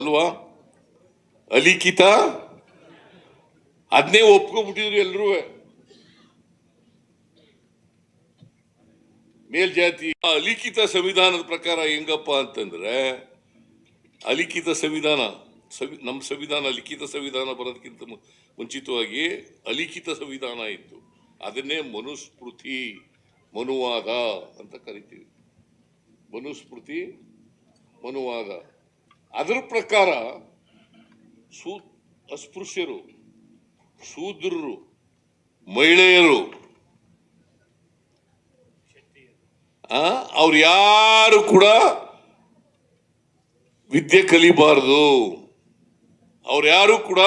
ಅಲ್ವಾ? ಅಲಿಖಿತ ಅದನ್ನೇ ಒಪ್ಕೊಂಡ್ಬಿಟ್ಟಿದ್ರು ಎಲ್ರೂ. ಮೇಲ್ಜಾತಿ ಅಲಿಖಿತ ಸಂವಿಧಾನದ ಪ್ರಕಾರ ಹೆಂಗಪ್ಪ ಅಂತಂದ್ರೆ, ಅಲಿಖಿತ ಸಂವಿಧಾನ ನಮ್ಮ ಸಂವಿಧಾನ ಲಿಖಿತ ಸಂವಿಧಾನ ಬರೋದಕ್ಕಿಂತ ಮುಂಚಿತವಾಗಿ ಅಲಿಖಿತ ಸಂವಿಧಾನ ಇತ್ತು. ಅದನ್ನೇ ಮನುಸ್ಮೃತಿ, ಮನುವಾದ ಅಂತ ಕರಿತೀವಿ. ಮನುಸ್ಮೃತಿ, ಮನುವಾದ. ಅದರ ಪ್ರಕಾರ ಅಸ್ಪೃಶ್ಯರು, ಶೂದ್ರರು, ಮಹಿಳೆಯರು ಅವ್ರು ಯಾರು ಕೂಡ ವಿದ್ಯೆ ಕಲಿಬಾರದು, ಅವ್ರು ಯಾರು ಕೂಡ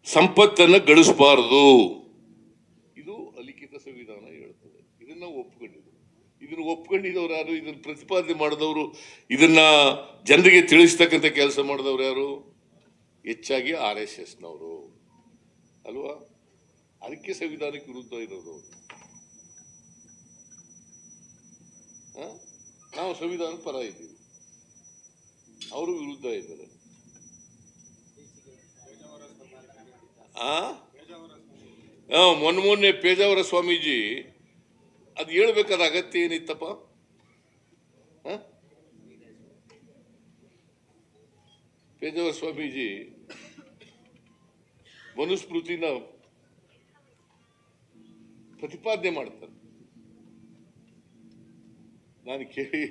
ಸಂಪತ್ತನ್ನು ಗಳಿಸಬಾರದು. ಇದು ಅಲಿಖಿತ ಸಂವಿಧಾನ ಹೇಳ್ತದೆ. ಇದನ್ನ ಒಪ್ಕೊಂಡಿದ್ದವ್ರು ಯಾರು? ಇದನ್ನ ಪ್ರತಿಪಾದನೆ ಮಾಡಿದವರು, ಇದನ್ನ ಜನರಿಗೆ ತಿಳಿಸ್ತಕ್ಕಂಥ ಕೆಲಸ ಮಾಡಿದವ್ರು ಯಾರು? ಹೆಚ್ಚಾಗಿ RSSನವರು ಅಲ್ವಾ? ಅದಕ್ಕೆ ಸಂವಿಧಾನಕ್ಕೆ ವಿರುದ್ಧ ಇರೋದು. ನಾವು ಸಂವಿಧಾನದ ಪರ ಇದ್ದೀವಿ, ಅವರು ವಿರುದ್ಧ ಇದ್ದಾರೆ. ಮೊನ್ನೆ ಪೇಜಾವರ ಸ್ವಾಮೀಜಿ ಅದು ಹೇಳ್ಬೇಕಾದ ಅಗತ್ಯ ಏನಿತ್ತಪ್ಪ? ಪೇಜಾವರ ಸ್ವಾಮೀಜಿ ಮನುಸ್ಮೃತಿನ ಪ್ರತಿಪಾದನೆ ಮಾಡ್ತಾರೆ. ನಾನು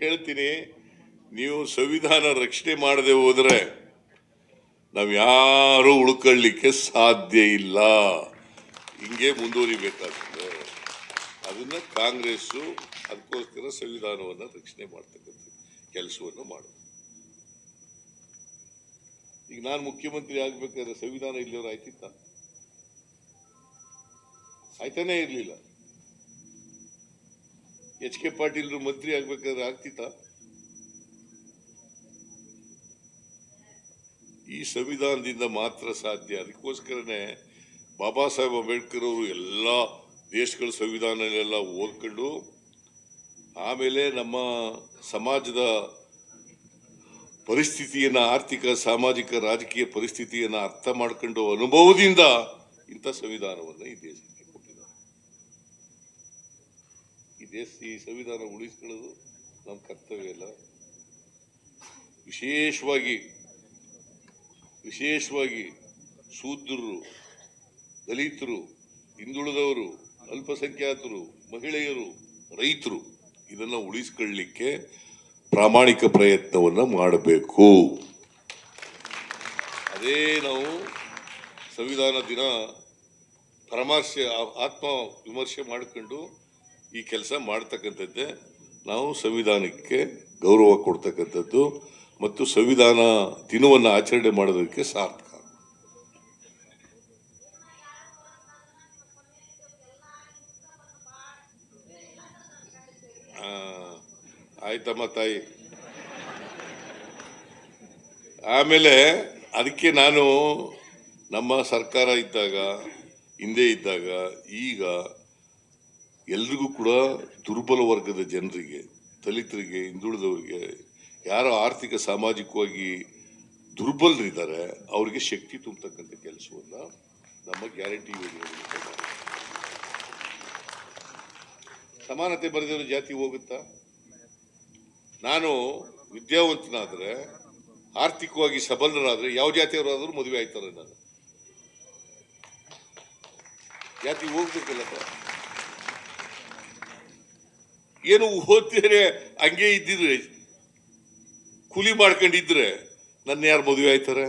ಹೇಳ್ತೀನಿ, ನೀವು ಸಂವಿಧಾನ ರಕ್ಷಣೆ ಮಾಡದೆ ಹೋದ್ರೆ ನಾವ್ ಯಾರು ಉಳ್ಕೊಳ್ಳಿಕ್ಕೆ ಸಾಧ್ಯ ಇಲ್ಲ. ಹಿಂಗೆ ಮುಂದುವರಿಬೇಕಾಗ್ತದೆ. ಅದನ್ನ ಕಾಂಗ್ರೆಸ್ಸು ಅದಕ್ಕೋಸ್ಕರ ಸಂವಿಧಾನವನ್ನ ರಕ್ಷಣೆ ಮಾಡ್ತಕ್ಕಂಥ ಕೆಲಸವನ್ನು ಮಾಡುದು. ಈಗ ನಾನು ಮುಖ್ಯಮಂತ್ರಿ ಆಗ್ಬೇಕಾದ್ರೆ ಸಂವಿಧಾನ ಇಲ್ಲಿಯವ್ರು ಆಯ್ತಿತ್ತ? ಆಯ್ತಾನೆ ಇರ್ಲಿಲ್ಲ. HK ಪಾಟೀಲ್ರು ಮಂತ್ರಿ ಆಗ್ಬೇಕಾದ್ರೆ ಆಗ್ತಿತ್ತ? ಈ ಸಂವಿಧಾನದಿಂದ ಮಾತ್ರ ಸಾಧ್ಯ. ಅದಕ್ಕೋಸ್ಕರನೇ ಬಾಬಾ ಸಾಹೇಬ್ ಅಂಬೇಡ್ಕರ್ ಅವರು ಎಲ್ಲ ದೇಶಗಳ ಸಂವಿಧಾನಗಳೆಲ್ಲ ಓದ್ಕೊಂಡು ಆಮೇಲೆ ನಮ್ಮ ಸಮಾಜದ ಪರಿಸ್ಥಿತಿಯನ್ನ, ಆರ್ಥಿಕ, ಸಾಮಾಜಿಕ, ರಾಜಕೀಯ ಪರಿಸ್ಥಿತಿಯನ್ನ ಅರ್ಥ ಮಾಡ್ಕೊಂಡು ಅನುಭವದಿಂದ ಇಂಥ ಸಂವಿಧಾನವನ್ನು ಈ ದೇಶಕ್ಕೆ ಕೊಟ್ಟಿದ್ದಾರೆ. ಈ ಸಂವಿಧಾನ ಉಳಿಸ್ಕೊಳ್ಳೋದು ನಮ್ಮ ಕರ್ತವ್ಯ ಇಲ್ಲ. ವಿಶೇಷವಾಗಿ ಶೂದ್ರರು, ದಲಿತರು, ಹಿಂದುಳಿದವರು, ಅಲ್ಪಸಂಖ್ಯಾತರು, ಮಹಿಳೆಯರು, ರೈತರು ಇದನ್ನ ಉಳಿಸ್ಕೊಳ್ಳಿಕ್ಕೆ ಪ್ರಾಮಾಣಿಕ ಪ್ರಯತ್ನವನ್ನ ಮಾಡಬೇಕು. ಅದೇ ನಾವು ಸಂವಿಧಾನ ದಿನ ಆತ್ಮ ವಿಮರ್ಶೆ ಮಾಡಿಕೊಂಡು ಈ ಕೆಲಸ ಮಾಡ್ತಕ್ಕಂಥದ್ದೇ ನಾವು ಸಂವಿಧಾನಕ್ಕೆ ಗೌರವ ಕೊಡ್ತಕ್ಕಂಥದ್ದು ಮತ್ತು ಸಂವಿಧಾನ ದಿನವನ್ನು ಆಚರಣೆ ಮಾಡೋದಕ್ಕೆ ಸಾರ್ಥಕ. ಆಯ್ತಮ್ಮ ತಾಯಿ. ಆಮೇಲೆ ಅದಕ್ಕೆ ನಾನು ನಮ್ಮ ಸರ್ಕಾರ ಇದ್ದಾಗ, ಹಿಂದೆ ಇದ್ದಾಗ, ಈಗ ಎಲ್ರಿಗೂ ಕೂಡ ದುರ್ಬಲ ವರ್ಗದ ಜನರಿಗೆ, ದಲಿತರಿಗೆ, ಹಿಂದುಳಿದವರಿಗೆ, ಯಾರು ಆರ್ಥಿಕ ಸಾಮಾಜಿಕವಾಗಿ ದುರ್ಬಲರಿದ್ದಾರೆ ಅವರಿಗೆ ಶಕ್ತಿ ತುಂಬತಕ್ಕಂಥ ಕೆಲಸವನ್ನ ನಮ್ಮ ಗ್ಯಾರಂಟಿ ಯೋಜನೆ. ಸಮಾನತೆ ಬರೆದಿರೋ ಜಾತಿ ಹೋಗುತ್ತಾ? ನಾನು ವಿದ್ಯಾವಂತನಾದ್ರೆ, ಆರ್ಥಿಕವಾಗಿ ಸಬಲರಾದ್ರೆ ಯಾವ ಜಾತಿಯವರಾದ್ರೂ ಮದುವೆ ಆಯ್ತಾರೆ. ನಾನು ಜಾತಿ ಹೋಗ್ಬೇಕಲ್ಲಪ್ಪ. ಏನು ಓದ್ತಿದ್ರೆ ಹಂಗೆ ಇದ್ದಿದ್ರೆ, ಕೂಲಿ ಮಾಡ್ಕೊಂಡಿದ್ರೆ ನನ್ನ ಯಾರು ಮದುವೆ ಆಯ್ತಾರೆ?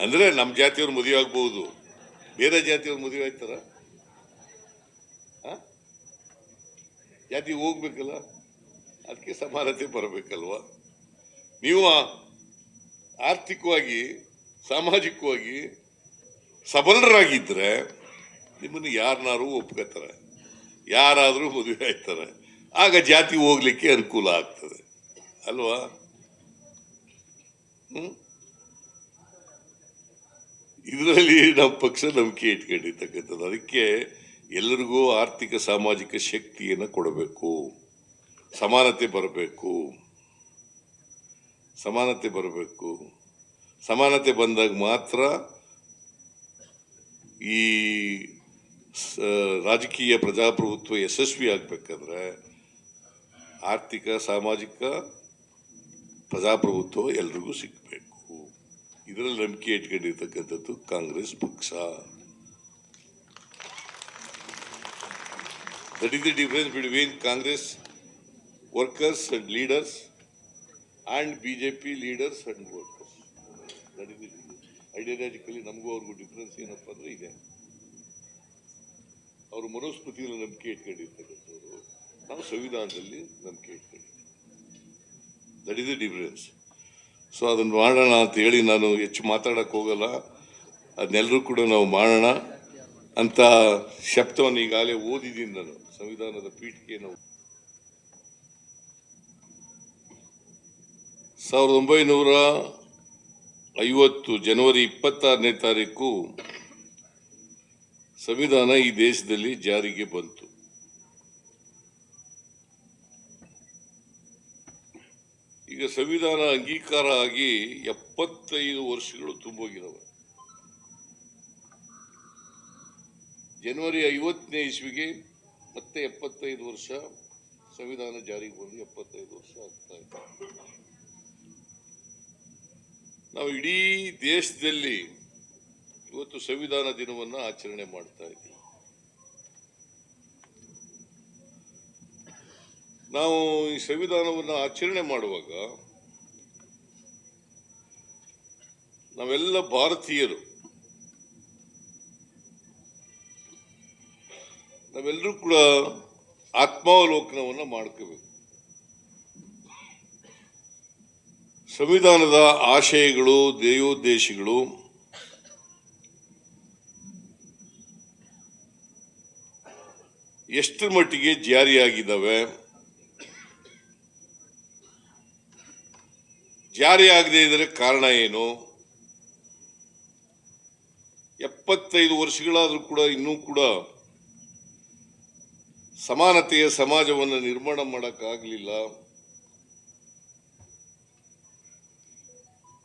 ಅಂದ್ರೆ ನಮ್ಮ ಜಾತಿಯವ್ರು ಮದುವೆ ಆಗ್ಬಹುದು, ಬೇರೆ ಜಾತಿಯವ್ರು ಮದುವೆ ಆಯ್ತಾರ? ಜಾತಿ ಹೋಗ್ಬೇಕಲ್ಲ, ಅದಕ್ಕೆ ಸಮಾನತೆ ಬರಬೇಕಲ್ವಾ? ನೀವು ಆರ್ಥಿಕವಾಗಿ, ಸಾಮಾಜಿಕವಾಗಿ ಸಬಲರಾಗಿದ್ರೆ ನಿಮ್ಮನ್ನು ಯಾರನ್ನಾರು ಒಪ್ಕೋತಾರೆ, ಯಾರಾದರೂ ಮದುವೆ ಆಯ್ತಾರೆ. ಆಗ ಜಾತಿ ಹೋಗ್ಲಿಕ್ಕೆ ಅನುಕೂಲ ಆಗ್ತದೆ ಅಲ್ವಾ? ಇದರಲ್ಲಿ ನಮ್ಮ ಪಕ್ಷ ನಂಬಿಕೆ ಇಟ್ಕೊಂಡಿರ್ತಕ್ಕಂಥದ್ದು. ಅದಕ್ಕೆ ಎಲ್ಲರಿಗೂ ಆರ್ಥಿಕ ಸಾಮಾಜಿಕ ಶಕ್ತಿಯನ್ನು ಕೊಡಬೇಕು, ಸಮಾನತೆ ಬರಬೇಕು. ಸಮಾನತೆ ಬರಬೇಕು. ಸಮಾನತೆ ಬಂದಾಗ ಮಾತ್ರ ಈ ರಾಜಕೀಯ ಪ್ರಜಾಪ್ರಭುತ್ವ ಯಶಸ್ವಿ ಆಗ್ಬೇಕಂದ್ರೆ ಆರ್ಥಿಕ ಸಾಮಾಜಿಕ ಪ್ರಜಾಪ್ರಭುತ್ವ ಎಲ್ರಿಗೂ ಸಿಗಬೇಕು. ಇದರಲ್ಲಿ ನಂಬಿಕೆ ಇಟ್ಕೊಂಡಿರ್ತಕ್ಕಂಥದ್ದು ಕಾಂಗ್ರೆಸ್ ಪಕ್ಷ. That is the difference between Congress workers and leaders and BJP leaders and workers. That is the ideologically ನಮಗೂ ಅವ್ರಿಗೂ ಡಿಫರೆನ್ಸ್ ಏನಪ್ಪ ಅಂದ್ರೆ ಇದೆ. ಅವರು ಮನುಸ್ಮೃತಿಯಲ್ಲಿ ನಂಬಿಕೆ ಇಟ್ಕೊಂಡಿರ್ತಕ್ಕಂಥವ್ರು, ನಾವು ಸಂವಿಧಾನದಲ್ಲಿ ನಂಬಿಕೆ ಇಟ್ಕೊಂಡಿದ್ದೀವಿ. That is the difference. So ಅದನ್ನು ಮಾಡೋಣ ಅಂತ ಹೇಳಿ ನಾನು ಹೆಚ್ಚು ಮಾತಾಡಕ್ಕೆ ಹೋಗಲ್ಲ. ಅದನ್ನೆಲ್ಲರೂ ಕೂಡ ನಾವು ಮಾಡೋಣ ಅಂತ ಶಬ್ದವನ್ನು ಈಗಾಗಲೇ ಓದಿದ್ದೀನಿ ನಾನು ಸಂವಿಧಾನದ ಪೀಠಕ್ಕೆ. ನಾವು 1950 ಜನವರಿ 26ನೇ ತಾರೀಕು ಸಂವಿಧಾನ ಈ ದೇಶದಲ್ಲಿ ಜಾರಿಗೆ ಬಂತು. ಈಗ ಸಂವಿಧಾನ ಅಂಗೀಕಾರ ಆಗಿ 75 ವರ್ಷಗಳು ತುಂಬೋಗಿದ್ದಾವೆ. ಜನವರಿ 50ನೇ ಇಸ್ವಿಗೆ ಮತ್ತೆ 75 ವರ್ಷ ಸಂವಿಧಾನ ಜಾರಿಗೆ ಬಂದು 75 ವರ್ಷ ಆಗ್ತಾ ಇದೆ. ನಾವು ಇಡೀ ದೇಶದಲ್ಲಿ ಇವತ್ತು ಸಂವಿಧಾನ ದಿನವನ್ನು ಆಚರಣೆ ಮಾಡ್ತಾ ಇದ್ದೀವಿ. ನಾವು ಈ ಸಂವಿಧಾನವನ್ನು ಆಚರಣೆ ಮಾಡುವಾಗ ನಾವೆಲ್ಲ ಭಾರತೀಯರು, ನಾವೆಲ್ಲರೂ ಕೂಡ ಆತ್ಮಾವಲೋಕನವನ್ನು ಮಾಡ್ಕೋಬೇಕು. ಸಂವಿಧಾನದ ಆಶಯಗಳು, ಧ್ಯೇಯೋದ್ದೇಶಗಳು ಎಷ್ಟರ ಮಟ್ಟಿಗೆ ಜಾರಿಯಾಗಿದ್ದಾವೆ, ಜಾರಿಯಾಗದೇ ಇದ್ದರೆ ಕಾರಣ ಏನು, 75 ವರ್ಷಗಳಾದರೂ ಕೂಡ ಇನ್ನೂ ಕೂಡ ಸಮಾನತೆಯ ಸಮಾಜವನ್ನು ನಿರ್ಮಾಣ ಮಾಡೋಕ್ಕಾಗಲಿಲ್ಲ.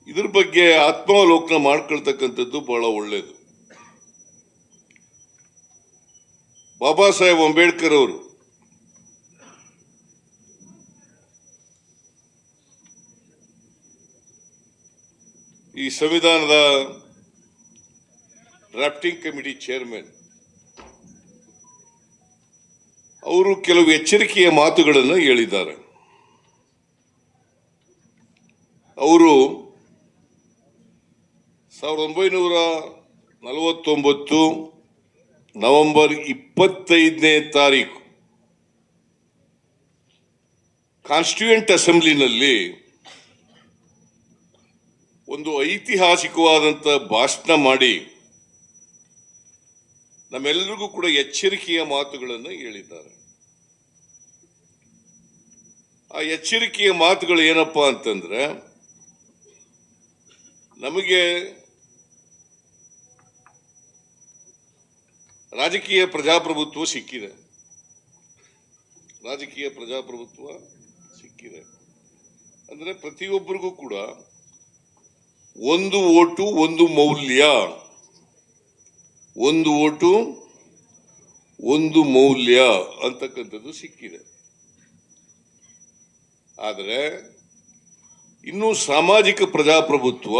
ಇದ್ರ ಬಗ್ಗೆ ಆತ್ಮಾವಲೋಕನ ಮಾಡ್ಕೊಳ್ತಕ್ಕಂಥದ್ದು ಬಹಳ ಒಳ್ಳೆಯದು. ಬಾಬಾ ಸಾಹೇಬ್ ಅಂಬೇಡ್ಕರ್ ಅವರು ಈ ಸಂವಿಧಾನದ ಡ್ರಾಫ್ಟಿಂಗ್ ಕಮಿಟಿ ಚೇರ್ಮನ್, ಅವರು ಕೆಲವು ಎಚ್ಚರಿಕೆಯ ಮಾತುಗಳನ್ನು ಹೇಳಿದ್ದಾರೆ. ಅವರು 1949 ನವೆಂಬರ್ 25ನೇ ತಾರೀಕು ಕಾನ್ಸ್ಟಿಟ್ಯೂಯೆಂಟ್ ಅಸೆಂಬ್ಲಿನಲ್ಲಿ ಒಂದು ಐತಿಹಾಸಿಕವಾದಂಥ ಭಾಷಣ ಮಾಡಿ ನಮ್ಮೆಲ್ಲರಿಗೂ ಕೂಡ ಎಚ್ಚರಿಕೆಯ ಮಾತುಗಳನ್ನು ಹೇಳಿದ್ದಾರೆ. ಆ ಎಚ್ಚರಿಕೆಯ ಮಾತುಗಳು ಏನಪ್ಪಾ ಅಂತಂದ್ರೆ, ನಮಗೆ ರಾಜಕೀಯ ಪ್ರಜಾಪ್ರಭುತ್ವ ಸಿಕ್ಕಿದೆ, ರಾಜಕೀಯ ಪ್ರಜಾಪ್ರಭುತ್ವ ಸಿಕ್ಕಿದೆ ಅಂದ್ರೆ ಪ್ರತಿಯೊಬ್ಬರಿಗೂ ಕೂಡ ಒಂದು ಓಟು ಒಂದು ಮೌಲ್ಯ, ಒಂದು ಓಟು ಒಂದು ಮೌಲ್ಯ ಅಂತಕ್ಕಂಥದ್ದು ಸಿಕ್ಕಿದೆ. ಆದರೆ ಇನ್ನು ಸಾಮಾಜಿಕ ಪ್ರಜಾಪ್ರಭುತ್ವ,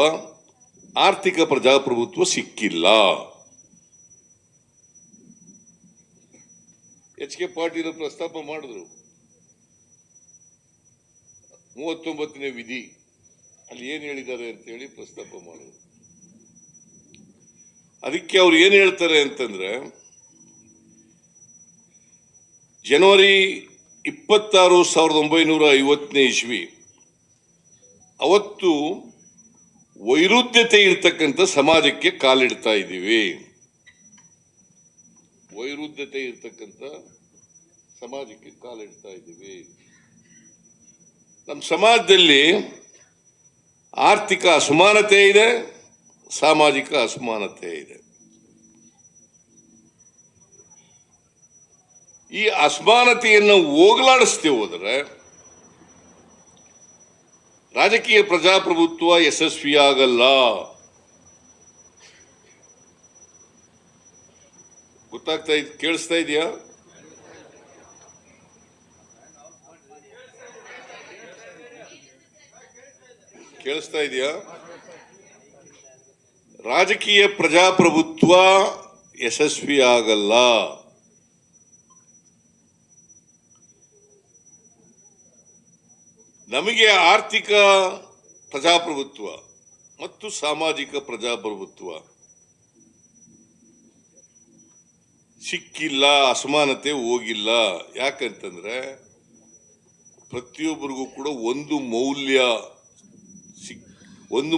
ಆರ್ಥಿಕ ಪ್ರಜಾಪ್ರಭುತ್ವ ಸಿಕ್ಕಿಲ್ಲ. ಎಚ್ ಕೆ ಪಾಟೀಲ್ ಪ್ರಸ್ತಾಪ ಮಾಡಿದ್ರು 39ನೇ ವಿಧಿ, ಅಲ್ಲಿ ಏನ್ ಹೇಳಿದ್ದಾರೆ ಅಂತ ಹೇಳಿ ಪ್ರಸ್ತಾಪ ಮಾಡಿದ್ರು. ಅದಕ್ಕೆ ಅವ್ರು ಏನ್ ಹೇಳ್ತಾರೆ ಅಂತಂದ್ರೆ, ಜನವರಿ 26, 1950ನೇ ಇಸ್ವಿ ಅವತ್ತು ವೈರುಧ್ಯತೆ ಇರ್ತಕ್ಕಂಥ ಸಮಾಜಕ್ಕೆ ಕಾಲಿಡ್ತಾ ಇದ್ದೀವಿ. ವೈರುಧ್ಯತೆ ಇರ್ತಕ್ಕಂಥ ಸಮಾಜಕ್ಕೆ ಕಾಲಿಡ್ತಾ ಇದ್ದೀವಿ. ನಮ್ಮ ಸಮಾಜದಲ್ಲಿ ಆರ್ಥಿಕ ಅಸಮಾನತೆ ಇದೆ, ಸಾಮಾಜಿಕ ಅಸಮಾನತೆ ಇದೆ. ಈ ಅಸಮಾನತೆಯನ್ನು ಹೋಗಲಾಡಿಸದೆ ಹೋದರೆ ರಾಜಕೀಯ ಪ್ರಜಾಪ್ರಭುತ್ವ ಯಶಸ್ವಿಯಾಗಲ್ಲ. ಗೊತ್ತಾಗ್ತಾ ಕೇಳಿಸ್ತಾ ಇದೆಯಾ? ಕೇಳಿಸ್ತಾ ಇದೆಯಾ? ರಾಜಕೀಯ ಪ್ರಜಾಪ್ರಭುತ್ವ ಯಶಸ್ವಿಯಾಗಲ್ಲ. ನಮಗೆ ಆರ್ಥಿಕ ಪ್ರಜಾಪ್ರಭುತ್ವ ಮತ್ತು ಸಾಮಾಜಿಕ ಪ್ರಜಾಪ್ರಭುತ್ವ ಸಿಕ್ಕಿಲ್ಲ, ಅಸಮಾನತೆ ಹೋಗಿಲ್ಲ. ಯಾಕಂತಂದ್ರೆ ಪ್ರತಿಯೊಬ್ಬರಿಗೂ ಕೂಡ ಒಂದು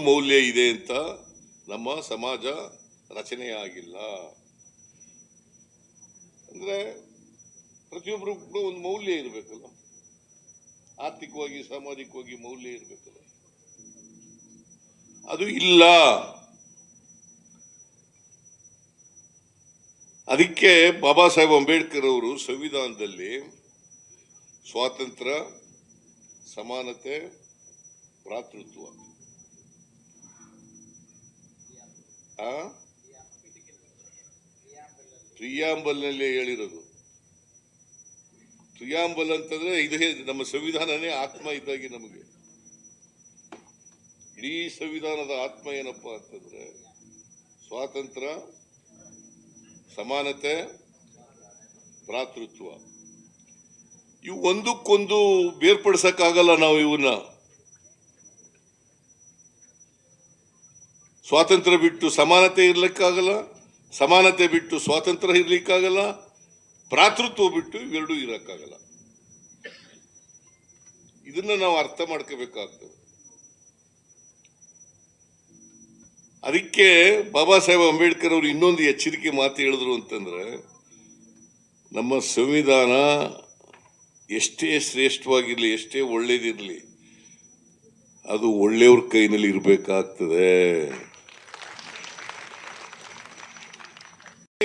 ಮೌಲ್ಯ ಇದೆ ಅಂತ ನಮ್ಮ ಸಮಾಜ ರಚನೆ ಆಗಿಲ್ಲ. ಅಂದ್ರೆ ಪ್ರತಿಯೊಬ್ಬರಿಗೂ ಕೂಡ ಒಂದು ಮೌಲ್ಯ ಇರಬೇಕಲ್ಲ, ಆರ್ಥಿಕವಾಗಿ ಸಾಮಾಜಿಕವಾಗಿ ಮೌಲ್ಯ ಇರಬೇಕಲ್ಲ, ಅದು ಇಲ್ಲ. ಅದಕ್ಕೆ ಬಾಬಾ ಸಾಹೇಬ್ ಅಂಬೇಡ್ಕರ್ ಅವರು ಸಂವಿಧಾನದಲ್ಲಿ ಸ್ವಾತಂತ್ರ್ಯ, ಸಮಾನತೆ, ಭ್ರಾತೃತ್ವ ಪ್ರಿಯಾಂಬಲ್ನಲ್ಲಿ ಹೇಳಿರೋದು. ಪ್ರಿಯಾಂಬಲ್ ಅಂತಂದ್ರೆ ಇದೇ ನಮ್ಮ ಸಂವಿಧಾನನೇ ಆತ್ಮ ಇದ್ದಾಗಿ. ನಮಗೆ ಇಡೀ ಸಂವಿಧಾನದ ಆತ್ಮ ಏನಪ್ಪಾ ಅಂತಂದ್ರೆ ಸ್ವಾತಂತ್ರ್ಯ, ಸಮಾನತೆ, ಭ್ರಾತೃತ್ವ. ಇವು ಒಂದಕ್ಕೊಂದು ಬೇರ್ಪಡಿಸಕ್ಕಾಗಲ್ಲ. ನಾವು ಇವನ್ನ ಸ್ವಾತಂತ್ರ್ಯ ಬಿಟ್ಟು ಸಮಾನತೆ ಇರ್ಲಿಕ್ಕಾಗಲ್ಲ, ಸಮಾನತೆ ಬಿಟ್ಟು ಸ್ವಾತಂತ್ರ್ಯ ಇರ್ಲಿಕ್ಕಾಗಲ್ಲ, ಭ್ರಾತೃತ್ವ ಬಿಟ್ಟು ಇವೆರಡೂ ಇರಕ್ಕಾಗಲ್ಲ. ಇದನ್ನ ನಾವು ಅರ್ಥ ಮಾಡ್ಕೋಬೇಕಾಗ್ತದೆ. ಅದಕ್ಕೆ ಬಾಬಾ ಸಾಹೇಬ್ ಅಂಬೇಡ್ಕರ್ ಅವರು ಇನ್ನೊಂದು ಎಚ್ಚರಿಕೆ ಮಾತು ಹೇಳಿದ್ರು ಅಂತಂದ್ರೆ, ನಮ್ಮ ಸಂವಿಧಾನ ಎಷ್ಟೇ ಶ್ರೇಷ್ಠವಾಗಿರ್ಲಿ, ಎಷ್ಟೇ ಒಳ್ಳೇದಿರ್ಲಿ, ಅದು ಒಳ್ಳೆಯವ್ರ ಕೈನಲ್ಲಿ ಇರಬೇಕಾಗ್ತದೆ.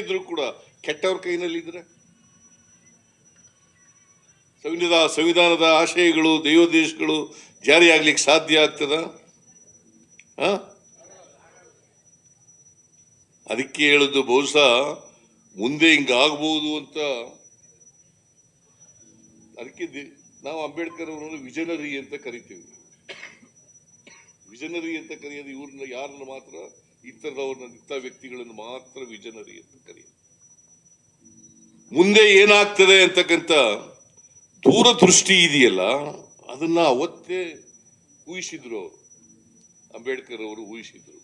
ಇದ್ರು ಕೂಡ ಕೆಟ್ಟವ್ರ ಕೈನಲ್ಲಿ ಇದ್ರೆ ಸಂವಿಧಾನದ ಆಶಯಗಳು, ದೈವೋದ್ದೇಶಗಳು ಜಾರಿಯಾಗ್ಲಿಕ್ಕೆ ಸಾಧ್ಯ ಆಗ್ತದ? ಅದಕ್ಕೆ ಹೇಳುದು ಬಹುಶಃ ಮುಂದೆ ಹಿಂಗಾಗಬಹುದು ಅಂತ. ಅದಕ್ಕೆ ನಾವು ಅಂಬೇಡ್ಕರ್ ಅವರನ್ನು ವಿಜನರಿ ಅಂತ ಕರಿತೀವಿ. ವಿಜನರಿ ಅಂತ ಕರೆಯೋದು ಇವ್ರನ್ನ ಯಾರನ್ನ ಮಾತ್ರ, ಇಂಥ ವ್ಯಕ್ತಿಗಳನ್ನು ಮಾತ್ರ ವಿಜನರಿ ಅಂತ ಕರೆಯೋದು. ಮುಂದೆ ಏನಾಗ್ತದೆ ಅಂತಕ್ಕಂಥ ದೂರದೃಷ್ಟಿ ಇದೆಯಲ್ಲ, ಅದನ್ನ ಅವತ್ತೇ ಊಹಿಸಿದ್ರು ಅವರು, ಅಂಬೇಡ್ಕರ್ ಅವರು ಊಹಿಸಿದ್ರು.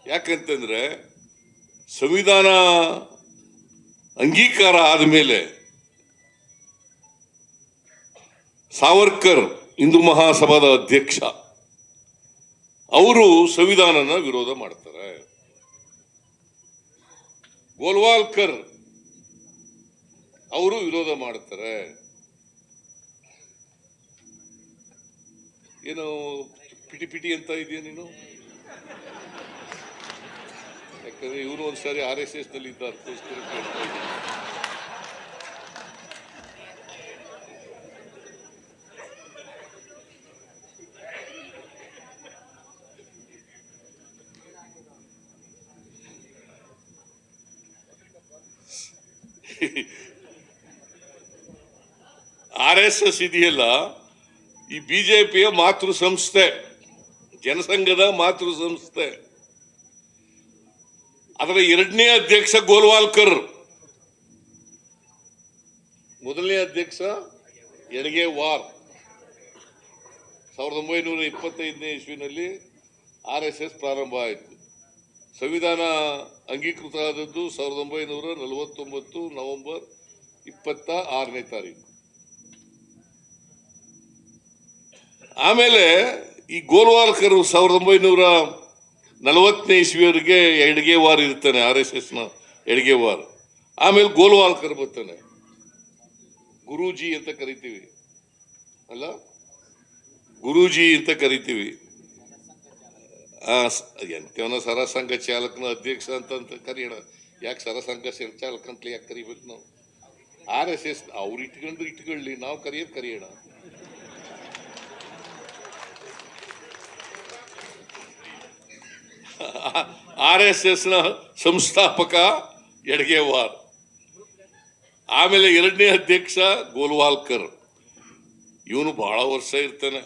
ಯಾಕಂತಂದ್ರೆ ಸಂವಿಧಾನ ಅಂಗೀಕಾರ ಆದಮೇಲೆ ಸಾವರ್ಕರ್ ಹಿಂದೂ ಮಹಾಸಭಾದ ಅಧ್ಯಕ್ಷ, ಅವರು ಸಂವಿಧಾನನ ವಿರೋಧ ಮಾಡ್ತಾರೆ. ಗೋಲ್ವಾಲ್ಕರ್ ಅವರು ವಿರೋಧ ಮಾಡ್ತಾರೆ. ಏನು ಪಿಟಿ ಅಂತ ಇದೆಯಾ ನೀನು? ಯಾಕಂದ್ರೆ ಇವರು ಒಂದ್ಸಾರಿ RSS ನಲ್ಲಿ ಇದ್ದ, ಅದಕ್ಕೋಸ್ಕರ ಕೇಳ್ತಾ ಇದ್ದೀನಿ. RSS ಇದೆಯಲ್ಲ, ಈ ಬಿಜೆಪಿಯ ಮಾತೃ ಸಂಸ್ಥೆ, ಜನಸಂಘದ ಮಾತೃ ಸಂಸ್ಥೆ. ಅದರ ಎರಡನೇ ಅಧ್ಯಕ್ಷ ಗೋಲ್ವಾಲ್ಕರ್, ಮೊದಲನೇ ಅಧ್ಯಕ್ಷ ಎಡಗೇವಾರ್. 1925ನೇ ಇಸ್ವಿನಲ್ಲಿ RSS ಪ್ರಾರಂಭ ಆಯಿತು. ಸಂವಿಧಾನ ಅಂಗೀಕೃತ ಆದದ್ದು 1949 ನವೆಂಬರ್ 26ನೇ ತಾರೀಕು. ಆಮೇಲೆ ಈ ಗೋಲ್ವಾಲ್ಕರ್ 1940ನೇ ಇಸ್ವಿಯವರೆಗೆ ಎಡಗೇವಾರ್ ಇರ್ತಾನೆ, RSS ನ ಎಡಗೇವಾರ್. ಆಮೇಲೆ ಗೋಲ್ವಾಲ್ಕರ್ ಬರ್ತಾನೆ, ಗುರೂಜಿ ಅಂತ ಕರಿತೀವಿ ಅಲ್ಲ, ಗುರೂಜಿ ಅಂತ ಕರಿತೀವಿ. ಎಂತವನ ಸರಸಂಘ ಚಾಲಕನ ಅಧ್ಯಕ್ಷ ಅಂತ ಕರೆಯೋಣ. ಯಾಕೆ ಸರಸಂಘ ಚಾಲಕ ಅಂತ ಯಾಕೆ ಕರಿಬೇಕು ನಾವು? RSS ಅವ್ರು ಇಟ್ಕೊಳ್ಳಿ, ನಾವು ಕರೆಯೋಣ. RSSನ ಸಂಸ್ಥಾಪಕ ಯಡ್ಗೇವಾರ್, ಆಮೇಲೆ ಎರಡನೇ ಅಧ್ಯಕ್ಷ ಗೋಲ್ವಾಲ್ಕರ್. ಇವನು ಬಹಳ ವರ್ಷ ಇರ್ತಾನೆ,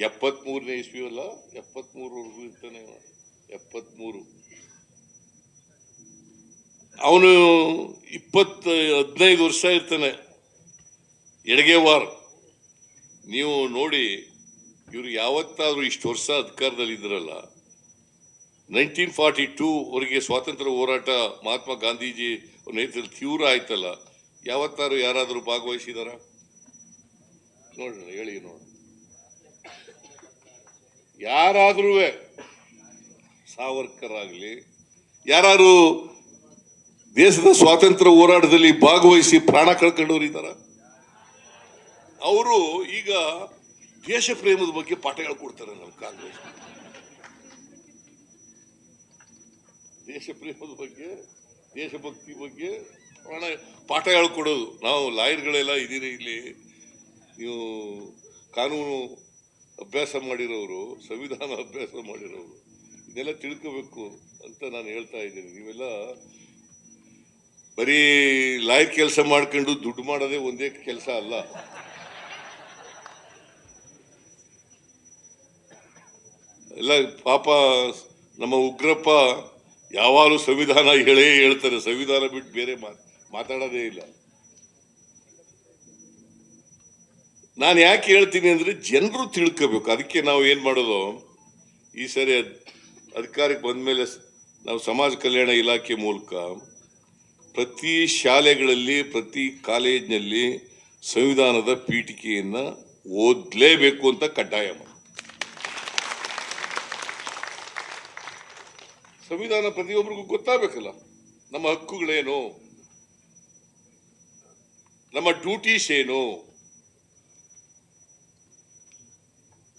73ನೇ ಇಸ್ವಿ ಅಲ್ಲ, 73ವರೆಗೂ ಇರ್ತಾನೆ. 73 ಅವನು 15 ವರ್ಷ ಇರ್ತಾನೆ ಯಡ್ಗೇವಾರ್. ನೀವು ನೋಡಿ, ಇವರು ಯಾವತ್ತಾದ್ರೂ ಇಷ್ಟು ವರ್ಷ ಅಧಿಕಾರದಲ್ಲಿ ಇದ್ರಲ್ಲ, 1942 ವರೆಗೆ ಸ್ವಾತಂತ್ರ್ಯ ಹೋರಾಟ ಮಹಾತ್ಮ ಗಾಂಧೀಜಿ ನೇತೃತ್ವದಲ್ಲಿ ತೀವ್ರ ಆಯ್ತಲ್ಲ, ಯಾವತ್ತಾರು ಯಾರಾದರೂ ಭಾಗವಹಿಸಿದಾರ? ನೋಡ್ರಿ, ಹೇಳಿ ನೋಡಿ, ಯಾರಾದ್ರೂ ಸಾವರ್ಕರ್ ಆಗಲಿ ಯಾರು ದೇಶದ ಸ್ವಾತಂತ್ರ್ಯ ಹೋರಾಟದಲ್ಲಿ ಭಾಗವಹಿಸಿ ಪ್ರಾಣ ಕಳ್ಕೊಂಡವ್ರು ಇದ್ದಾರ? ಅವರು ಈಗ ದೇಶ ಪ್ರೇಮದ ಬಗ್ಗೆ ಪಾಠ ಹೇಳ್ಕೊಡ್ತಾರೆ ನಮ್ಮ ಕಾಂಗ್ರೆಸ್. ದೇಶ ಪ್ರೇಮದ ಬಗ್ಗೆ, ದೇಶಭಕ್ತಿ ಬಗ್ಗೆ ಪಾಠ ಹೇಳ್ಕೊಡೋದು. ನಾವು ಲಾಯರ್ಗಳೆಲ್ಲ ಇದೀರಿ ಇಲ್ಲಿ, ನೀವು ಕಾನೂನು ಅಭ್ಯಾಸ ಮಾಡಿರೋರು, ಸಂವಿಧಾನ ಅಭ್ಯಾಸ ಮಾಡಿರೋರು, ಇದೆಲ್ಲ ತಿಳ್ಕೋಬೇಕು ಅಂತ ನಾನು ಹೇಳ್ತಾ ಇದ್ದೀನಿ. ನೀವೆಲ್ಲ ಬರೀ ಲಾಯರ್ ಕೆಲಸ ಮಾಡ್ಕೊಂಡು ದುಡ್ಡು ಮಾಡೋದೇ ಒಂದೇ ಕೆಲಸ ಅಲ್ಲ. ಎಲ್ಲ ಪಾಪ ನಮ್ಮ ಉಗ್ರಪ್ಪ ಯಾವಾಗಲೂ ಸಂವಿಧಾನ ಹೇಳ್ತಾರೆ, ಸಂವಿಧಾನ ಬಿಟ್ಟು ಬೇರೆ ಮಾತಾಡೋದೇ ಇಲ್ಲ. ನಾನು ಯಾಕೆ ಹೇಳ್ತೀನಿ ಅಂದ್ರೆ ಜನರು ತಿಳ್ಕೋಬೇಕು. ಅದಕ್ಕೆ ನಾವು ಏನ್ ಮಾಡೋದು, ಈ ಸರಿ ಅಧಿಕಾರಕ್ಕೆ ಬಂದ ಮೇಲೆ ನಾವು ಸಮಾಜ ಕಲ್ಯಾಣ ಇಲಾಖೆ ಮೂಲಕ ಪ್ರತಿ ಶಾಲೆಗಳಲ್ಲಿ, ಪ್ರತಿ ಕಾಲೇಜಿನಲ್ಲಿ ಸಂವಿಧಾನದ ಪೀಠಿಕೆಯನ್ನ ಓದಲೇಬೇಕು ಅಂತ ಕಡ್ಡಾಯ ಮಾಡಿ. ಸಂವಿಧಾನ ಪ್ರತಿಯೊಬ್ಬರಿಗೂ ಗೊತ್ತಾಗಬೇಕಲ್ಲ, ನಮ್ಮ ಹಕ್ಕುಗಳೇನು, ನಮ್ಮ ಡ್ಯೂಟೀಸ್ ಏನು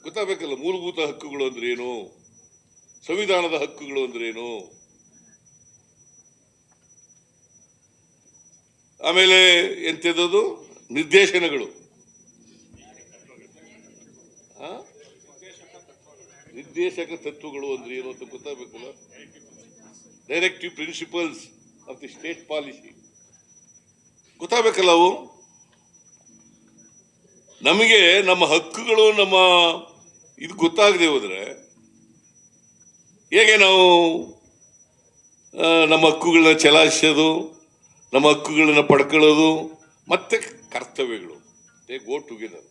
ಗೊತ್ತಾಗಬೇಕಲ್ಲ. ಮೂಲಭೂತ ಹಕ್ಕುಗಳು ಅಂದ್ರೆ ಏನು, ಸಂವಿಧಾನದ ಹಕ್ಕುಗಳು ಅಂದ್ರೇನು, ಆಮೇಲೆ ಎಂತದ್ದು ನಿರ್ದೇಶನಗಳು, ನಿರ್ದೇಶಕ ತತ್ವಗಳು ಅಂದ್ರೆ ಏನು ಅಂತ ಗೊತ್ತಾಗಬೇಕಲ್ಲ. Directive principles of the state policy ಗೊತ್ತಾಗಬೇಕಲ್ಲ. ಅವು ನಮಗೆ ನಮ್ಮ ಹಕ್ಕುಗಳು, ನಮ್ಮ ಇದು ಗೊತ್ತಾಗದೆ ಹೋದ್ರೆ ಹೇಗೆ ನಾವು ನಮ್ಮ ಹಕ್ಕುಗಳನ್ನ ಚಲಾಯಿಸೋದು, ನಮ್ಮ ಹಕ್ಕುಗಳನ್ನ ಪಡ್ಕೊಳ್ಳೋದು, ಮತ್ತೆ ಕರ್ತವ್ಯಗಳು, they go together.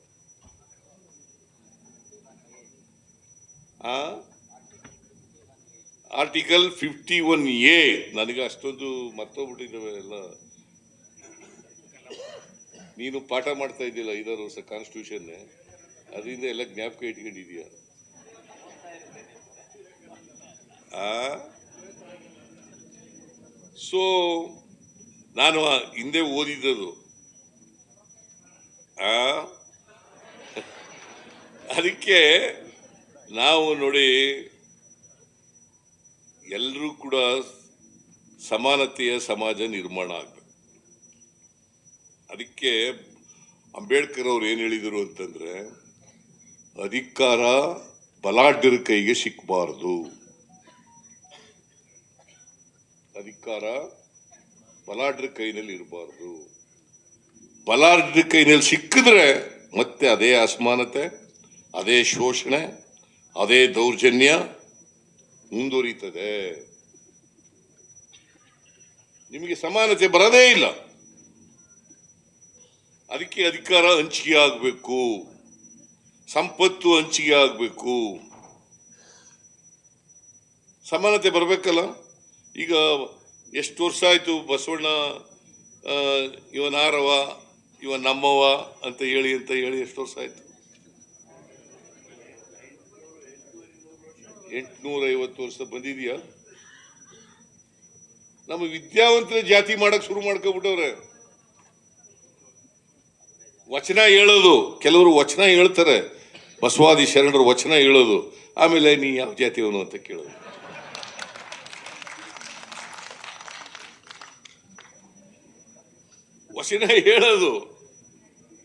Article 51A ನನಗೆ ಅಷ್ಟೊಂದು ಮರ್ತೋಗ್ಬಿಟ್ಟಿದ್ದಾವೆ ಎಲ್ಲ. ನೀನು ಪಾಠ ಮಾಡ್ತಾ ಇದ್ದಿಲ್ಲ 5 ವರ್ಷ ಕಾನ್ಸ್ಟಿಟ್ಯೂಷನ್, ಅದರಿಂದ ಎಲ್ಲ ಜ್ಞಾಪಕ ಇಟ್ಕೊಂಡಿದೀಯ. ಸೊ ನಾನು ಹಿಂದೆ ಓದಿದ್ದದು, ಅದಕ್ಕೆ ನಾವು ನೋಡಿ ಎಲ್ಲರೂ ಕೂಡ ಸಮಾನತೆಯ ಸಮಾಜ ನಿರ್ಮಾಣ ಆಗ್ಬೇಕು. ಅದಕ್ಕೆ ಅಂಬೇಡ್ಕರ್ ಅವ್ರು ಏನ್ ಹೇಳಿದರು ಅಂತಂದ್ರೆ, ಅಧಿಕಾರ ಬಲಾಢ್ಯರ ಕೈಗೆ ಸಿಕ್ಕಬಾರದು, ಅಧಿಕಾರ ಬಲಾಢ್ಯರ ಕೈನಲ್ಲಿ ಇರಬಾರ್ದು. ಬಲಾಢ್ಯರ ಕೈನಲ್ಲಿ ಸಿಕ್ಕಿದ್ರೆ ಮತ್ತೆ ಅದೇ ಅಸಮಾನತೆ, ಅದೇ ಶೋಷಣೆ, ಅದೇ ದೌರ್ಜನ್ಯ ಮುಂದುವರಿತದೆ. ನಿಮಗೆ ಸಮಾನತೆ ಬರೋದೇ ಇಲ್ಲ. ಅದಕ್ಕೆ ಅಧಿಕಾರ ಹಂಚಿಕೆ ಆಗಬೇಕು, ಸಂಪತ್ತು ಹಂಚಿಕೆ ಆಗಬೇಕು, ಸಮಾನತೆ ಬರಬೇಕಲ್ಲ. ಈಗ ಎಷ್ಟು ವರ್ಷ ಆಯ್ತು ಬಸವಣ್ಣ ಇವನಾರವ ಇವ ನಮ್ಮವ ಅಂತ ಹೇಳಿ ಎಷ್ಟು ವರ್ಷ ಆಯ್ತು? 850 ವರ್ಷ ಬಂದಿದೆಯಾ? ನಮ್ಮ ವಿದ್ಯಾವಂತರ ಜಾತಿ ಮಾಡಕ್ ಶುರು ಮಾಡ್ಕೊಬಿಟ್ಟವ್ರೆ. ವಚನ ಹೇಳೋದು, ಕೆಲವರು ವಚನ ಹೇಳ್ತಾರೆ, ಬಸವಾದಿ ಶರಣರು ವಚನ ಹೇಳೋದು, ಆಮೇಲೆ ನೀ ಯಾವ ಜಾತಿಯವನು ಅಂತ ಕೇಳೋದು. ವಚನ ಹೇಳೋದು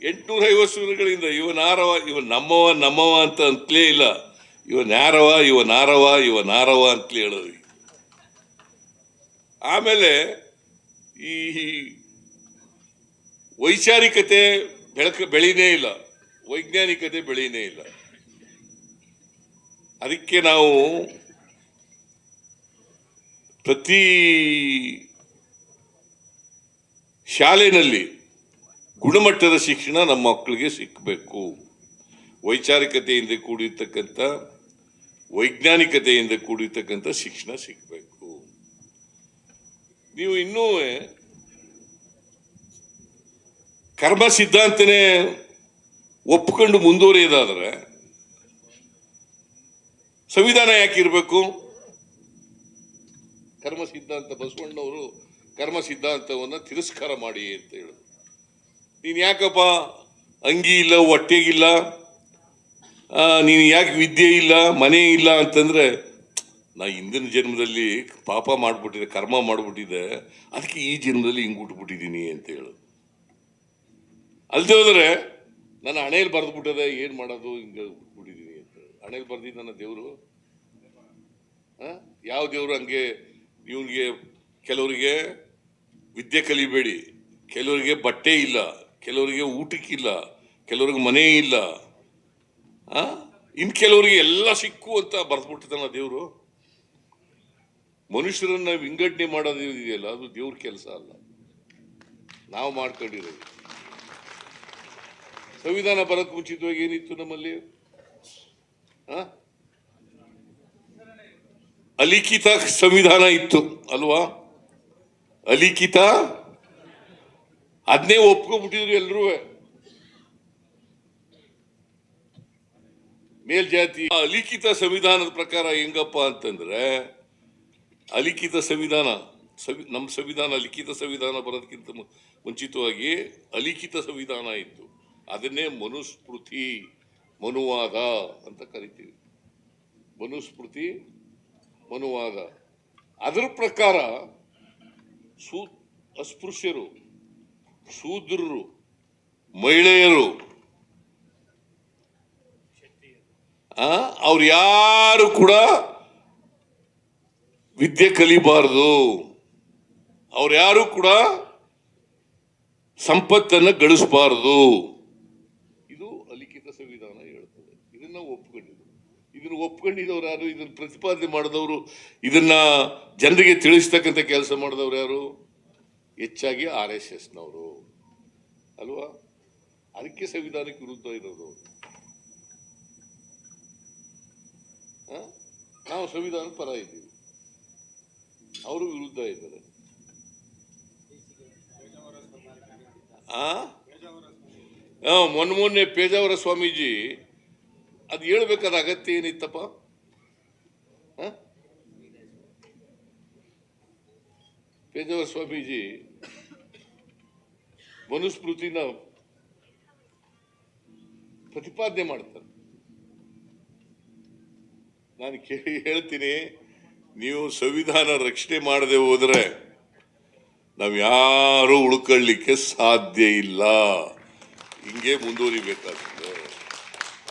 850 ವರ್ಷಗಳಿಂದ ಇವನಾರವ ಇವ ನಮ್ಮವ ಅಂತ ಅಂತಲೇ ಇಲ್ಲ. ಇವ ನಾರವ ಅಂತ ಹೇಳೋದು. ಆಮೇಲೆ ಈ ವೈಚಾರಿಕತೆ ಬೆಳೀನೇ ಇಲ್ಲ, ವೈಜ್ಞಾನಿಕತೆ ಬೆಳೀನೇ ಇಲ್ಲ. ಅದಕ್ಕೆ ನಾವು ಪ್ರತಿ ಶಾಲೆಯಲ್ಲಿ ಗುಣಮಟ್ಟದ ಶಿಕ್ಷಣ ನಮ್ಮ ಮಕ್ಕಳಿಗೆ ಸಿಕ್ಕಬೇಕು. ವೈಚಾರಿಕತೆಯಿಂದ ಕೂಡಿರ್ತಕ್ಕಂಥ, ವೈಜ್ಞಾನಿಕತೆಯಿಂದ ಕೂಡಿರ್ತಕ್ಕಂಥ ಶಿಕ್ಷಣ ಸಿಕ್ಕಬೇಕು. ನೀವು ಇನ್ನೂ ಕರ್ಮ ಸಿದ್ಧಾಂತನೇ ಒಪ್ಪಿಕೊಂಡು ಮುಂದುವರಿಯೋದಾದ್ರೆ ಸಂವಿಧಾನ ಯಾಕಿರ್ಬೇಕು? ಕರ್ಮ ಸಿದ್ಧಾಂತ ಬಸವಣ್ಣವರು ಕರ್ಮ ಸಿದ್ಧಾಂತವನ್ನು ತಿರಸ್ಕಾರ ಮಾಡಿ ಅಂತ ಹೇಳುದು. ನೀನು ಯಾಕಪ್ಪ ಅಂಗಿ ಇಲ್ಲ, ಹೊಟ್ಟೆಗಿಲ್ಲ, ನೀನು ಯಾಕೆ ವಿದ್ಯೆ ಇಲ್ಲ, ಮನೆ ಇಲ್ಲ ಅಂತಂದ್ರೆ, ನಾ ಹಿಂದಿನ ಜನ್ಮದಲ್ಲಿ ಪಾಪ ಮಾಡ್ಬಿಟ್ಟಿದೆ, ಕರ್ಮ ಮಾಡ್ಬಿಟ್ಟಿದೆ, ಅದಕ್ಕೆ ಈ ಜನ್ಮದಲ್ಲಿ ಹಿಂಗೆ ಹುಟ್ಟುಬಿಟ್ಟಿದ್ದೀನಿ ಅಂತ ಹೇಳೋದು. ಅಲ್ದೇ ಹೋದ್ರೆ ನನ್ನ ಹಣೆಯಲ್ಲಿ ಬರೆದ್ಬಿಟ್ಟದೆ, ಏನು ಮಾಡೋದು, ಹಿಂಗೆ ಹುಟ್ಟುಬಿಟ್ಟಿದ್ದೀನಿ ಅಂತ. ಹಣೆಯಲ್ಲಿ ಬರ್ದಿದ್ದು ನನ್ನ ದೇವರು ಯಾವ ದೇವರು? ಹಂಗೆ ಇವನಿಗೆ ಕೆಲವರಿಗೆ ವಿದ್ಯೆ ಕಲಿಬೇಡಿ, ಕೆಲವರಿಗೆ ಬಟ್ಟೆ ಇಲ್ಲ, ಕೆಲವರಿಗೆ ಊಟಕ್ಕಿಲ್ಲ, ಕೆಲವ್ರಿಗೆ ಮನೆ ಇಲ್ಲ, ಇನ್ ಕೆಲವರಿಗೆ ಎಲ್ಲ ಸಿಕ್ಕು ಅಂತ ಬರೆದ್ಬಿಟ್ಟಿದ್ದಾನ ದೇವರು. ಮನುಷ್ಯರನ್ನ ವಿಂಗಡಣೆ ಮಾಡೋದು ಇದೆಯಲ್ಲ, ಅದು ದೇವ್ರ ಕೆಲಸ ಅಲ್ಲ, ನಾವು ಮಾಡ್ಕೊಂಡಿರೋದು. ಸಂವಿಧಾನ ಬರೋಕ್ಕೆ ಮುಂಚಿತವಾಗಿ ಏನಿತ್ತು ನಮ್ಮಲ್ಲಿ? ಅಲಿಖಿತ ಸಂವಿಧಾನ ಇತ್ತು ಅಲ್ವಾ? ಅಲಿಖಿತ, ಅದನ್ನೇ ಒಪ್ಕೊಂಡ್ಬಿಟ್ಟಿದ್ರು ಎಲ್ರೂ. ಮೇಲ್ಜಾತಿ ಅಲಿಖಿತ ಸಂವಿಧಾನದ ಪ್ರಕಾರ ಹೆಂಗಪ್ಪ ಅಂತಂದ್ರೆ, ಅಲಿಖಿತ ಸಂವಿಧಾನ, ನಮ್ಮ ಸಂವಿಧಾನ ಲಿಖಿತ ಸಂವಿಧಾನ ಬರೋದಕ್ಕಿಂತ ಮುಂಚಿತವಾಗಿ ಅಲಿಖಿತ ಸಂವಿಧಾನ ಇತ್ತು. ಅದನ್ನೇ ಮನುಸ್ಮೃತಿ, ಮನುವಾದ ಅಂತ ಕರಿತೀವಿ. ಮನುಸ್ಮೃತಿ, ಮನುವಾದ. ಅದರ ಪ್ರಕಾರ ಅಸ್ಪೃಶ್ಯರು, ಶೂದ್ರರು, ಮಹಿಳೆಯರು, ಅವ್ರು ಯಾರು ಕೂಡ ವಿದ್ಯೆ ಕಲಿಬಾರದು, ಅವ್ರು ಯಾರು ಕೂಡ ಸಂಪತ್ತನ್ನು ಗಳಿಸಬಾರದು. ಇದು ಅಲಿಖಿತ ಸಂವಿಧಾನ ಹೇಳ್ತದೆ. ಇದನ್ನ ಒಪ್ಕೊಂಡಿದ್ದವ್ರು ಯಾರು? ಇದನ್ನ ಪ್ರತಿಪಾದನೆ ಮಾಡಿದವರು, ಇದನ್ನ ಜನರಿಗೆ ತಿಳಿಸ್ತಕ್ಕಂಥ ಕೆಲಸ ಮಾಡಿದವ್ರು ಯಾರು? ಹೆಚ್ಚಾಗಿ RSSನವರು ಅಲ್ವಾ? ಅದಕ್ಕೆ ಸಂವಿಧಾನಕ್ಕೆ ವಿರುದ್ಧ ಇರೋದು. ನಾವು ಸಂವಿಧಾನ ಪರ ಇದ್ದೀವಿ, ಅವರು ವಿರುದ್ಧ ಇದ್ದಾರೆ. ಮೊನ್ನೆ ಪೇಜಾವರ ಸ್ವಾಮೀಜಿ ಅದು ಹೇಳ್ಬೇಕಾದ ಅಗತ್ಯ ಏನಿತ್ತಪ್ಪ? ಪೇಜಾವರ ಸ್ವಾಮೀಜಿ ಮನುಸ್ಮೃತಿನ ಪ್ರತಿಪಾದನೆ ಮಾಡ್ತಾರೆ. ನಾನು ಹೇಳ್ತೀನಿ, ನೀವು ಸಂವಿಧಾನ ರಕ್ಷಣೆ ಮಾಡದೆ ಹೋದ್ರೆ ನಾವು ಯಾರು ಉಳ್ಕೊಳ್ಳಿಕ್ಕೆ ಸಾಧ್ಯ ಇಲ್ಲ, ಹಿಂಗೆ ಮುಂದುವರಿಬೇಕಾಗ್ತದೆ.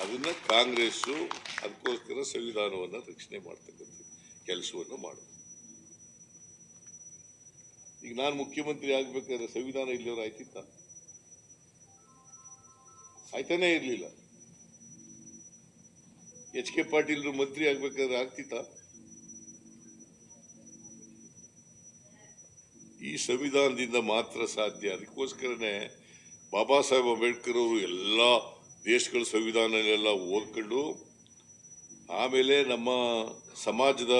ಅದನ್ನ ಕಾಂಗ್ರೆಸ್ಸು ಅದಕ್ಕೋಸ್ಕರ ಸಂವಿಧಾನವನ್ನು ರಕ್ಷಣೆ ಮಾಡ್ತಕ್ಕಂಥ ಕೆಲಸವನ್ನು ಮಾಡುದು. ಈಗ ನಾನು ಮುಖ್ಯಮಂತ್ರಿ ಆಗ್ಬೇಕಾದ್ರೆ ಸಂವಿಧಾನ ಇಲ್ಲಿಯವರು ಆಯ್ತಿತ್ತ? ಆಯ್ತಾನೇ ಇರ್ಲಿಲ್ಲ. HK ಪಾಟೀಲ್ ಮಂತ್ರಿ ಆಗ್ಬೇಕಾದ್ರೆ ಆಗ್ತಿತ್ತ? ಈ ಸಂವಿಧಾನದಿಂದ ಮಾತ್ರ ಸಾಧ್ಯ. ಅದಕ್ಕೋಸ್ಕರನೇ ಬಾಬಾ ಸಾಹೇಬ್ ಅಂಬೇಡ್ಕರ್ ಅವರು ಎಲ್ಲ ದೇಶಗಳ ಸಂವಿಧಾನನೆಲ್ಲ ಓದ್ಕೊಂಡು, ಆಮೇಲೆ ನಮ್ಮ ಸಮಾಜದ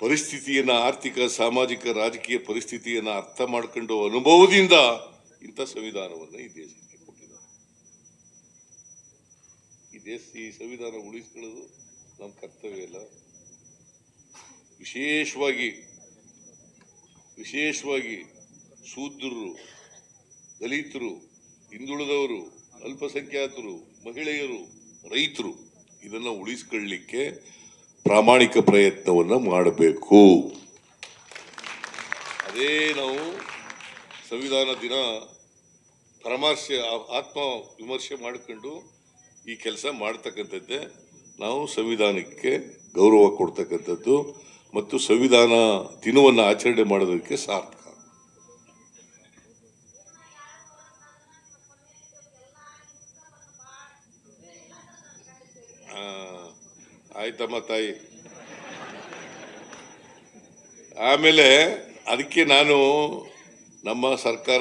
ಪರಿಸ್ಥಿತಿಯನ್ನು, ಆರ್ಥಿಕ, ಸಾಮಾಜಿಕ, ರಾಜಕೀಯ ಪರಿಸ್ಥಿತಿಯನ್ನು ಅರ್ಥ ಮಾಡ್ಕೊಂಡು ಅನುಭವದಿಂದ ಇಂಥ ಸಂವಿಧಾನವನ್ನು ಈ ದೇಶಕ್ಕೆ ಕೊಟ್ಟಿದ್ದಾರೆ. ಈ ಸಂವಿಧಾನ ಉಳಿಸ್ಕೊಳ್ಳೋದು ನಮ್ಮ ಕರ್ತವ್ಯ ಅಲ್ಲ. ವಿಶೇಷವಾಗಿ ಶೂದ್ರರು, ದಲಿತರು, ಹಿಂದುಳಿದವರು, ಅಲ್ಪಸಂಖ್ಯಾತರು, ಮಹಿಳೆಯರು, ರೈತರು, ಇದನ್ನ ಉಳಿಸ್ಕೊಳ್ಳಿಕ್ಕೆ ಪ್ರಾಮಾಣಿಕ ಪ್ರಯತ್ನವನ್ನು ಮಾಡಬೇಕು. ಅದೇ ನಾವು ಸಂವಿಧಾನ ದಿನ ಆತ್ಮ ವಿಮರ್ಶೆ ಮಾಡಿಕೊಂಡು ಈ ಕೆಲಸ ಮಾಡ್ತಕ್ಕಂಥದ್ದೇ. ನಾವು ಸಂವಿಧಾನಕ್ಕೆ ಗೌರವ ಕೊಡ್ತಕ್ಕಂಥದ್ದು ಮತ್ತು ಸಂವಿಧಾನ ದಿನವನ್ನು ಆಚರಣೆ ಮಾಡೋದಕ್ಕೆ ಸಾರ್ಥಕ. ಆಯ್ತಮ್ಮ ತಾಯಿ. ಆಮೇಲೆ ಅದಕ್ಕೆ ನಾನು ನಮ್ಮ ಸರ್ಕಾರ